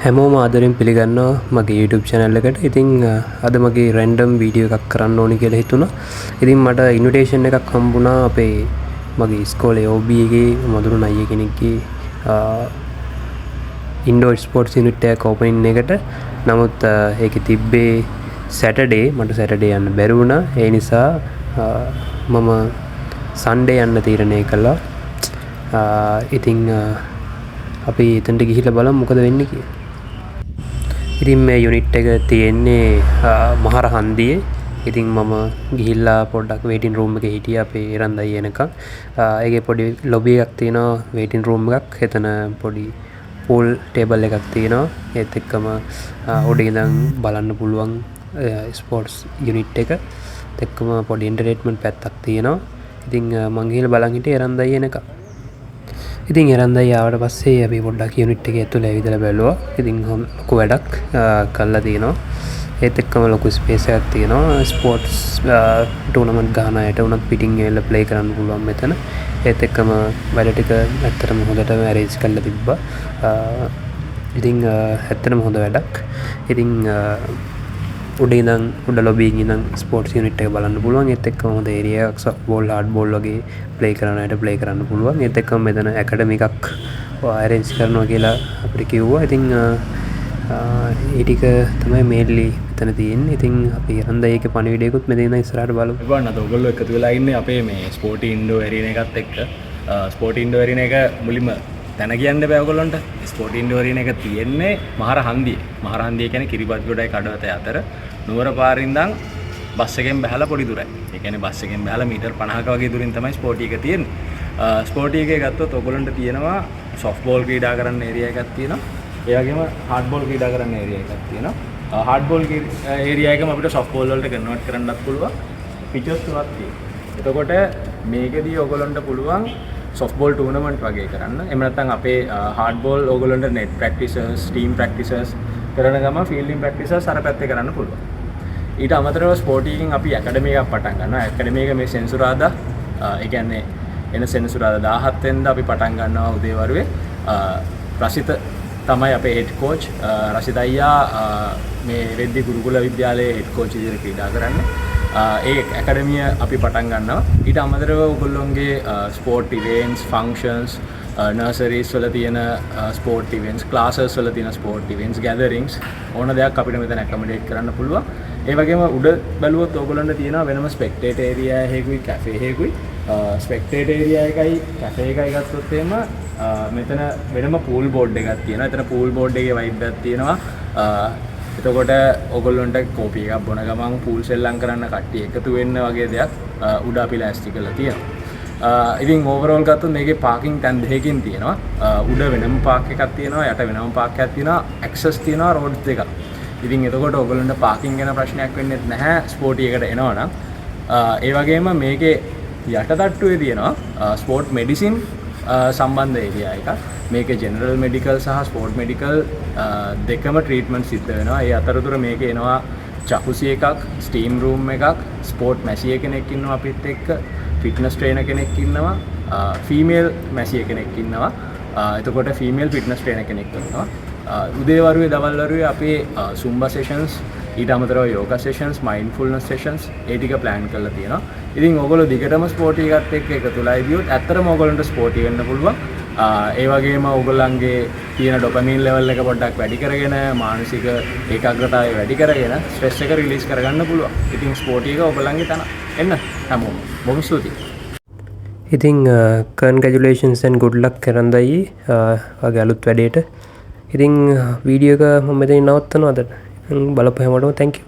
හැමෝම ආදරෙන් පිළිගන්නවා මගේ YouTube channel එකට. ඉතින් අද මගේ රැන්ඩම් වීඩියෝ එකක් කරන්න ඕනි කියලා හිතුණා. ඉතින් මට ඉන්විටේෂන් එකක් හම්බුණා අපේ මගේ ඉස්කෝලේ OB එකේ මధుර නయ్య කෙනෙක්ගේ ඉන්ඩෝර් ස්පෝර්ට්ස් යුනිට් එකක් ඕපනින් එකට. නමුත් ඒකේ තිබ්බේ සැටර්ඩේ මට සැටර්ඩේ යන්න බැරි වුණා. ඒ නිසා මම සන්ඩේ යන්න තීරණය කළා. ඉතින් අපි එතනට ගිහිල්ලා බලමු මොකද වෙන්නේ කියලා. ඉතින් මේ යුනිට් එක තියෙන්නේ මහර හන්දියේ. ඉතින් මම ගිහිල්ලා පොඩ්ඩක් වේටින් රූම් එකේ හිටියා අපේ ඉරන්දයි එනකන්. ඒකේ පොඩි ලොබි එකක් තියෙනවා වේටින් රූම් එකක්. එතන පොඩි පූල් ටේබල් එකක් තියෙනවා. ඒත් එක්කම උඩ ඉඳන් බලන්න පුළුවන් ස්පෝර්ට්ස් යුනිට් එක. ඒත් එක්කම පොඩි එන්ටර්ටේන්මන්ට් පැත්තක් තියෙනවා. ඉතින් මං ගිහිල්ලා බලන් හිටියේ ඉරන්දයි එනකන්. ඉතින් එරන්දයි ආවට පස්සේ අපි පොඩ්ඩක් යුනිට් එකේ ඇතුළේ ඇවිදලා බැලුවා. ඉතින් ලොකු වැඩක් කරලා තියෙනවා. ඒත් එක්කම ලොකු ස්පේස් එකක් තියෙනවා. ස්පෝර්ට්ස් ටූර්නමන්ට් ගහන අයට උනත් පිටින් ඇවිල්ලා ප්ලේ කරන්න පුළුවන් මෙතන. ඒත් එක්කම වැඩ ටික ඇත්තටම හොඳටම ඇරේන්ජ් කරලා තිබ්බා. ඉතින් ඇත්තටම හොඳ වැඩක්. ඉතින් උඩ ඉඳන් උඩ ලොබි එකේ ඉඳන් ස්පෝර්ට්ස් යුනිට් එක බලන්න පුළුවන්. ඒත් එක්කම හොඳ ඒරියා එකක් සොෆ්ට් බෝල් හાર્ඩ් බෝල් වගේ ප්ලේ කරන අයට ප්ලේ කරන්න පුළුවන්. ඒත් එක්කම මෙතන ඇකඩමි එකක් අරේන්ජ් කරනවා කියලා අපිට කිව්වා. ඉතින් ඒ ටික තමයි මේන්ලි මෙතන තියෙන්නේ. ඉතින් අපි ඉරන්දයි එකේ පණිවිඩයකුත් මෙතන ඉඳන් ඉස්සරහට බලමු. බලන්න අද ඔයගොල්ලෝ එකතු වෙලා ඉන්නේ අපේ මේ ස්පෝර්ටි ඉන්ඩෝ ඇරීනා එකත් එක්ක. ස්පෝර්ටි ඉන්ඩෝ ඇරීනා එක මුලින්ම තැන කියන්න බෑ ඔයගොල්ලන්ට. ස්පෝර්ටි ඉන්ඩෝ ඇරීනා එක තියෙන්නේ මහර හන්දියේ. මහර හන්දිය කියන්නේ කිරිබත්ගොඩයි කඩවත අතර නුවර පාරින් ඉඳන් බස් එකෙන් බහලා පොඩි දුරයි. ඒ කියන්නේ බස් එකෙන් බහලා මීටර් 50ක වගේ දුරින් තමයි ස්පෝර්ටි එක තියෙන්නේ. ස්පෝර්ටි එකේ ගත්තොත් ඔයගොල්ලන්ට තියෙනවා සොෆ්ට් බෝල් ක්‍රීඩා කරන්න ඒරියා එකක් තියෙනවා. ඒ වගේම හાર્ඩ් බෝල් ක්‍රීඩා කරන්න ඒරියා එකක් තියෙනවා. හાર્ඩ් බෝල් ඒරියා එකම අපිට සොෆ්ට් බෝල් වලට කන්වර්ට් කරන්නත් පුළුවන්. පිචස් තුනක් තියෙනවා. එතකොට මේකෙදී ඔයගොල්ලන්ට පුළුවන් සොෆ්ට් බෝල් ටූර්නමන්ට් වගේ කරන්න. එහෙම නැත්නම් අපේ හાર્ඩ් බෝල් ඔයගොල්ලන්ට නෙට් ප්‍රැක්ටිසර්ස්, ටීම් ප්‍රැක්ටිසර්ස් කරන ගම ෆීල්ඩින් ප්‍රැක්ටිසර්ස් අර පැත්තේ කරන්න පුළුවන්. ඊට අමතරව ස්පෝර්ටි එකකින් අපි ඇකඩමි එකක් පටන් ගන්නවා. ඇකඩමි එක මේ සෙන්සුරාදා ඒ කියන්නේ එන සෙන්සුරාදා 17 වෙනිදා අපි පටන් ගන්නවා උදේවරුේ. රසිත තමයි අපේ හෙඩ් කෝච්. රසිත අයියා මේ රෙද්දි ගුරුකුල විද්‍යාලයේ හෙඩ් කෝච් විදිහට ක්‍රීඩා කරන්නේ. ඒ ඇකඩමිය අපි පටන් ගන්නවා. ඊට අමතරව ඔයගොල්ලෝගේ ස්පෝර්ට් ඉවෙන්ට්ස්, ෆන්ක්ෂන්ස්, නර්සරීස් වල තියෙන ස්පෝර්ට් ඉවෙන්ට්ස්, ක්ලාසස් වල තියෙන ස්පෝර්ට් ඉවෙන්ට්ස්, ගැදරින්ග්ස් ඕන දෙයක් අපිට මෙතන ඇකොමඩේට් කරන්න පුළුවන්. ඒ වගේම උඩ බැලුවොත් ඔයගොල්ලන්ට තියෙනවා වෙනම ස්පෙක්ටේටර් ඒරියා එකකුයි කැෆේ එකකුයි. ස්පෙක්ටේටර් ඒරියා එකයි කැෆේ එකයි ගත්තොත් එහෙම මෙතන වෙනම පූල් බෝඩ් එකක් තියෙනවා. එතන පූල් බෝඩ් එකේ වයිබ් එකක් තියෙනවා. එතකොට ඔයගොල්ලන්ට කෝපි එකක් බොන ගමන් පූල් සෙල්ලම් කරන්න කට්ටිය එකතු වෙන්න වගේ දෙයක් උඩ අපි ලෑස්ති කරලා තියෙනවා. ඉතින් ඕවරෝල් ගත්තොත් මේකේ පාකින් තැන් දෙකකින් තියෙනවා. උඩ වෙනම පාක් එකක් තියෙනවා, යට වෙනම පාක් එකක් තියෙනවා, ඇක්සස් තියෙනවා රෝඩ්ස් දෙකක්. ඉතින් එතකොට ඔයගොල්ලන්ට පාකින් ගැන ප්‍රශ්නයක් වෙන්නේ නැහැ ස්පෝර්ටි එකට එනවනම්. ඒ වගේම මේකේ යට තට්ටුවේ තියෙනවා ස්පෝර්ට් මෙඩිසින් සම්බන්ධ ඒරියා එකක්. මේකේ ජෙනරල් මෙඩිකල් සහ ස්පෝර්ට් මෙඩිකල් දෙකම ට්‍රීට්මන්ට් සිද්ධ වෙනවා. ඒ අතරතුර මේකේ එනවා ජකුසි එකක්, ස්ටීම් රූම් එකක්, ස්පෝර්ට් මැසිය කෙනෙක් ඉන්නවා අපිත් එක්ක, ෆිට්නස් ට්‍රේනර් කෙනෙක් ඉන්නවා, ෆීමේල් මැසිය කෙනෙක් ඉන්නවා. එතකොට ෆීමේල් ෆිට්නස් ට්‍රේනර් කෙනෙක් ඉන්නවා. උදේවරුේ දවල්වරුේ අපේ සුම්බා සෙෂන්ස්, ඊට අමතරව යෝගා සෙෂන්ස්, මයින්ඩ්ෆුල්නස් සෙෂන්ස් ඒ ටික ප්ලෑන් කරලා තියෙනවා. ඉතින් ඔයගොල්ලෝ දිගටම ස්පෝර්ටි එකත් එක්ක එකතුලා ඉදියොත් ඇත්තටම ඔයගොල්ලන්ට ස්පෝර්ටි වෙන්න පුළුවන්. ඒ වගේම ඔයගොල්ලන්ගේ තියෙන ඩොපමින් ලෙවල් එක පොඩ්ඩක් වැඩි කරගෙන මානසික ඒකාග්‍රතාවය වැඩි කරගෙන ස්ට්‍රෙස් එක රිලීස් කරගන්න පුළුවන්. ඉතින් ස්පෝර්ටි එක ඔයගොල්ලන්ගේ තන එන්න හැමෝම බොහොම ස්තුතියි. ඉතින් කන්ග්‍රැචුලේෂන්ස් and good luck කරන්දයි වගේ අලුත් වැඩේට. ඉතින් වීඩියෝ එක මම මෙතනින් නවත්තනවා අද. බලපු හැමෝටම thank you.